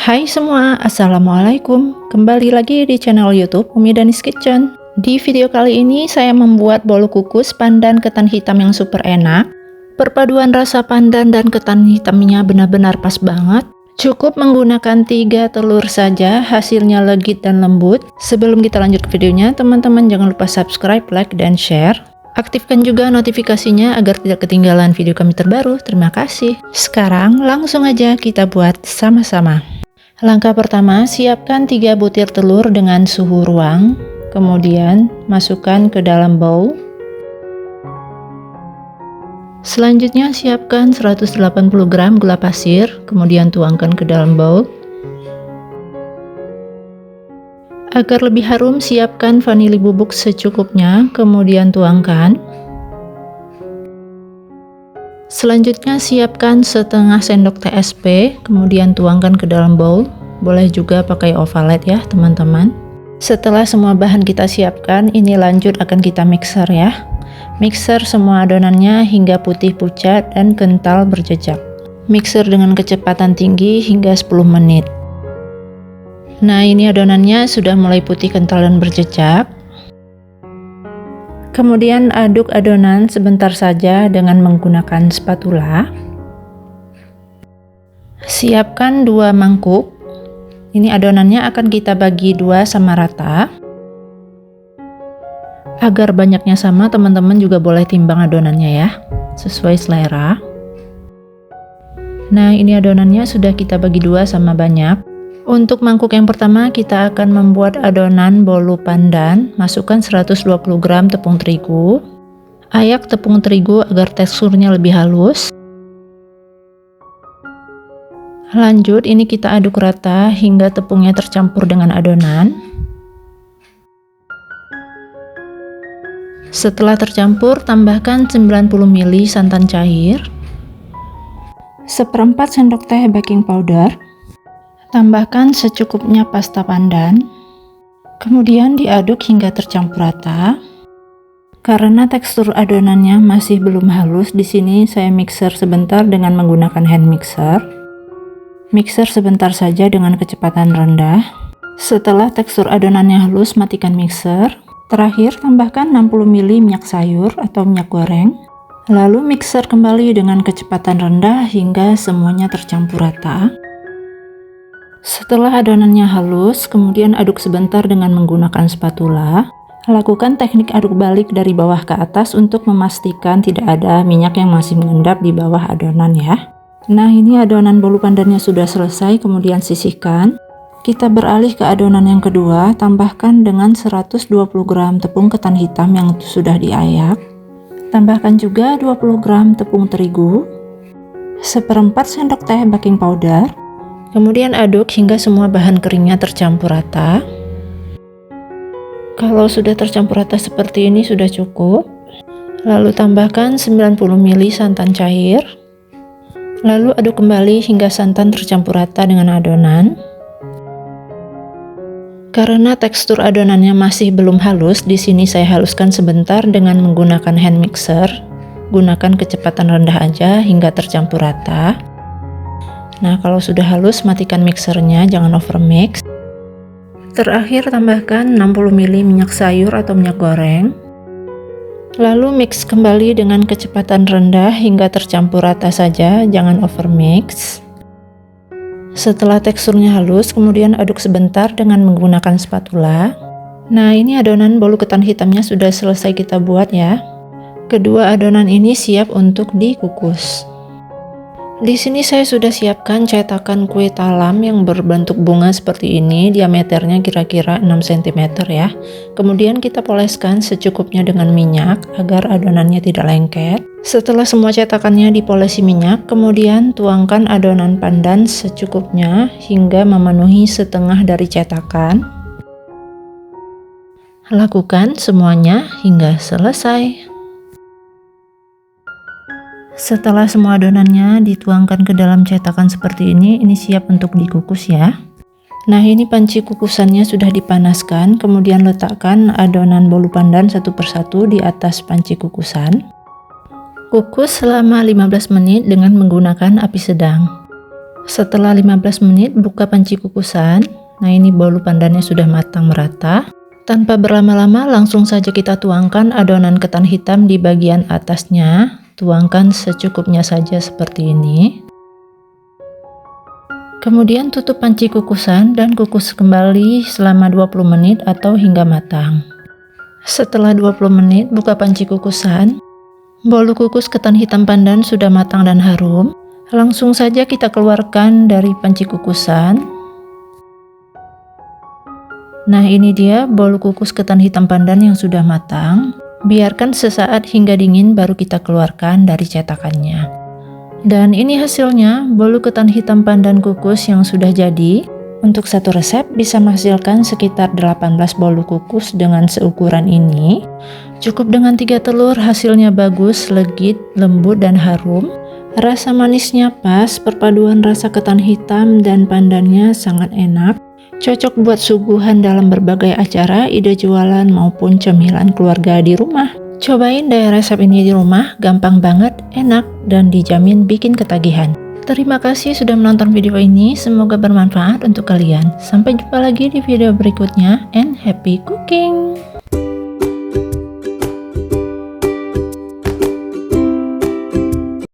Hai semua, Assalamualaikum. Kembali lagi di channel YouTube Umi Danis Kitchen. Di video kali ini saya membuat bolu kukus pandan ketan hitam yang super enak. Perpaduan rasa pandan dan ketan hitamnya benar-benar pas banget. Cukup menggunakan 3 telur saja, hasilnya legit dan lembut. Sebelum kita lanjut ke videonya, teman-teman jangan lupa subscribe, like, dan share. Aktifkan juga notifikasinya agar tidak ketinggalan video kami terbaru. Terima kasih. Sekarang langsung aja kita buat sama-sama. Langkah pertama, siapkan 3 butir telur dengan suhu ruang, kemudian masukkan ke dalam bowl. Selanjutnya siapkan 180 gram gula pasir, kemudian tuangkan ke dalam bowl. Agar lebih harum, siapkan vanili bubuk secukupnya, kemudian tuangkan. Selanjutnya siapkan setengah sendok TSP, kemudian tuangkan ke dalam bowl. Boleh juga pakai ovalet ya teman-teman. Setelah semua bahan kita siapkan, ini lanjut akan kita mixer ya. Mixer semua adonannya hingga putih pucat dan kental berjejak. Mixer dengan kecepatan tinggi hingga 10 menit. Nah, ini adonannya sudah mulai putih, kental, dan berjejak. Kemudian aduk adonan sebentar saja dengan menggunakan spatula. Siapkan 2 mangkuk. Ini adonannya akan kita bagi 2 sama rata. Agar banyaknya sama, teman-teman juga boleh timbang adonannya ya, sesuai selera. Nah, ini adonannya sudah kita bagi 2 sama banyak. Untuk mangkuk yang pertama, kita akan membuat adonan bolu pandan. Masukkan 120 gram tepung terigu. Ayak tepung terigu agar teksturnya lebih halus. Lanjut, ini kita aduk rata hingga tepungnya tercampur dengan adonan. Setelah tercampur, tambahkan 90 ml santan cair, 1/4 sendok teh baking powder. Tambahkan secukupnya pasta pandan, kemudian diaduk hingga tercampur rata. Karena tekstur adonannya masih belum halus, di sini saya mixer sebentar dengan menggunakan hand mixer. Mixer sebentar saja dengan kecepatan rendah. Setelah tekstur adonannya halus, matikan mixer. Terakhir, tambahkan 60 ml minyak sayur atau minyak goreng. Lalu mixer kembali dengan kecepatan rendah hingga semuanya tercampur rata. Setelah adonannya halus, kemudian aduk sebentar dengan menggunakan spatula. Lakukan teknik aduk balik dari bawah ke atas untuk memastikan tidak ada minyak yang masih mengendap di bawah adonan ya. Nah, ini adonan bolu pandannya sudah selesai, kemudian sisihkan. Kita beralih ke adonan yang kedua, tambahkan dengan 120 gram tepung ketan hitam yang sudah diayak. Tambahkan juga 20 gram tepung terigu, 1/4 sendok teh baking powder. Kemudian aduk hingga semua bahan keringnya tercampur rata. Kalau sudah tercampur rata seperti ini sudah cukup. Lalu tambahkan 90 ml santan cair. Lalu aduk kembali hingga santan tercampur rata dengan adonan. Karena tekstur adonannya masih belum halus, di sini saya haluskan sebentar dengan menggunakan hand mixer. Gunakan kecepatan rendah aja hingga tercampur rata. Nah, kalau sudah halus, matikan mixernya, jangan overmix. Terakhir, tambahkan 60 ml minyak sayur atau minyak goreng. Lalu mix kembali dengan kecepatan rendah hingga tercampur rata saja, jangan overmix. Setelah teksturnya halus, kemudian aduk sebentar dengan menggunakan spatula. Nah, ini adonan bolu ketan hitamnya sudah selesai kita buat ya. Kedua adonan ini siap untuk dikukus. Di sini saya sudah siapkan cetakan kue talam yang berbentuk bunga seperti ini, diameternya kira-kira 6 cm ya. Kemudian kita poleskan secukupnya dengan minyak agar adonannya tidak lengket. Setelah semua cetakannya dipolesi minyak, kemudian tuangkan adonan pandan secukupnya hingga memenuhi setengah dari cetakan. Lakukan semuanya hingga selesai. Setelah semua adonannya dituangkan ke dalam cetakan seperti ini siap untuk dikukus ya. Nah, ini panci kukusannya sudah dipanaskan, kemudian letakkan adonan bolu pandan satu persatu di atas panci kukusan. Kukus selama 15 menit dengan menggunakan api sedang. Setelah 15 menit buka panci kukusan. Nah, ini bolu pandannya sudah matang merata. Tanpa berlama-lama langsung saja kita tuangkan adonan ketan hitam di bagian atasnya. Tuangkan secukupnya saja seperti ini. Kemudian tutup panci kukusan dan kukus kembali selama 20 menit atau hingga matang. Setelah 20 menit buka panci kukusan. Bolu kukus ketan hitam pandan sudah matang dan harum. Langsung saja kita keluarkan dari panci kukusan. Nah, ini dia bolu kukus ketan hitam pandan yang sudah matang. Biarkan sesaat hingga dingin baru kita keluarkan dari cetakannya. Dan ini hasilnya, bolu ketan hitam pandan kukus yang sudah jadi. Untuk satu resep bisa menghasilkan sekitar 18 bolu kukus dengan seukuran ini. Cukup dengan 3 telur, hasilnya bagus, legit, lembut dan harum. Rasa manisnya pas, perpaduan rasa ketan hitam dan pandannya sangat enak. Cocok buat suguhan dalam berbagai acara, ide jualan maupun cemilan keluarga di rumah. Cobain deh resep ini di rumah, gampang banget, enak, dan dijamin bikin ketagihan. Terima kasih sudah menonton video ini, semoga bermanfaat untuk kalian. Sampai jumpa lagi di video berikutnya, and happy cooking!